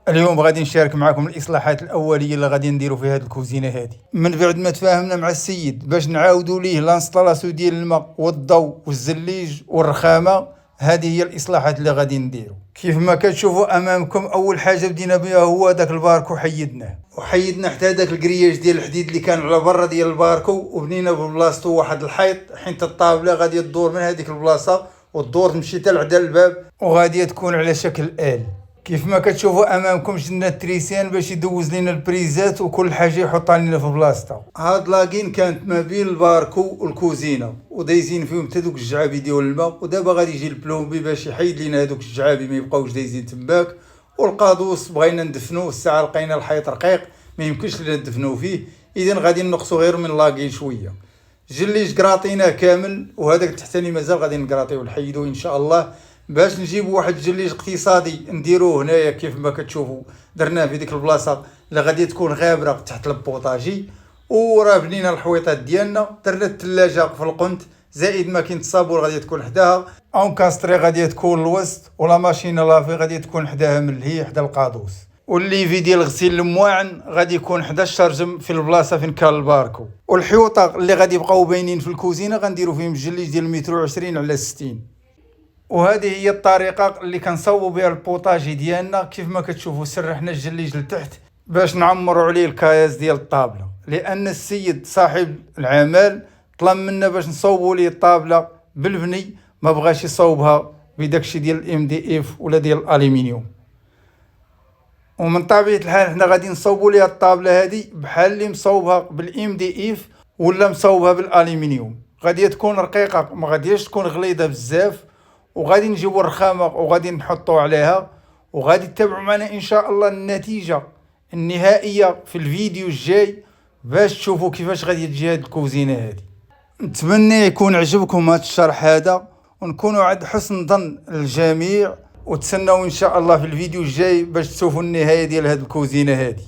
اليوم غادي نشارك معكم الاصلاحات الاوليه اللي غادي نديروا في هذه الكوزينه هذه من بعد ما تفاهمنا مع السيد باش نعاودوا ليه لانستالاسيون ديال الماء والضوء والزليج والرخامه. هذه هي الاصلاحات اللي غادي نديروا. كيف ما كتشوفوا امامكم اول حاجه بدينا بها هو داك الباركو، وحيدنا حتى داك الكرياج ديال الحديد اللي كان على برا ديال الباركو، وبنينا ببلاصتو واحد الحيط حيت الطابله غادي تدور من هذيك البلاصه وتدور تمشي حتى لعدا الباب وغادي تكون على شكل ال. كيف ما كتشوفوا امامكم شدنا التريسيان باش يدوز لنا البريزات وكل حاجه يحطها لنا في بلاصتها. هاد لاكين كانت ما بين الباركو والكوزينه ودايزين فيهم حتى دوك الجعابي ديال الماء، ودابا غادي يجي البلومبي باش يحيد لنا هذوك الجعابي ما يبقاوش دايزين تماك. والقادوس بغينا ندفنوه، الساعه لقينا الحيط رقيق ما يمكنش لنا ندفنوه فيه، اذا غادي نقصوا غير من لاكين شويه. جليج كراطيناه كامل، وهذاك التحتاني مازال غادي نكراطيو ونحيدوه ان شاء الله باش نجيبوا واحد الجليج اقتصادي نديروه هنايا. كيف ما كتشوفوا درناه في ديك البلاصه اللي غادي تكون غابره تحت البوطاجي، وراه بنينا الحويطات ديالنا، درنا الثلاجه في القنت زائد ماكينه الصابون غادي تكون حداها، اون كاستري غادي تكون الوسط، ولا ماشينه لافي غادي تكون حداها من هي حدا القادوس، والليفي ديال غسيل المواعن غادي يكون حدا الشرجم في البلاصه فين كان الباركو. والحيوطه اللي غادي يبقاو باينين في الكوزينه غنديروا فيهم الجليج ديال 120 على 60. وهذه هي الطريقه اللي كنصوبوا بها البوطاجي ديالنا. كيف ما كتشوفوا سرحنا الجليج لتحت باش نعمروا عليه الكاياس ديال الطابله، لان السيد صاحب العمل طلب منا باش نصوبوا ليه الطابله بالبني، ما بغاش يصوبها بداكشي ديال الام دي اف ولا ديال الالومنيوم. ومن طبيعه الحال حنا غادي نصوبوا ليها الطابله هذه بحال اللي مصوبها بالام دي اف ولا مصوبها بالالومنيوم، غادي تكون رقيقه ما غاديش تكون غليظه بزاف، وغادي نجيبوا الرخامه وغادي نحطوا عليها، وغادي تتابعوا معنا ان شاء الله النتيجه النهائيه في الفيديو الجاي باش تشوفوا كيفاش غادي تجي هذه الكوزينه هذه. نتمنى يكون عجبكم هذا الشرح هذا، ونكونوا عند حسن ظن الجميع، وتسناو ان شاء الله في الفيديو الجاي باش تشوفوا النهايه ديال هذه الكوزينه هذه.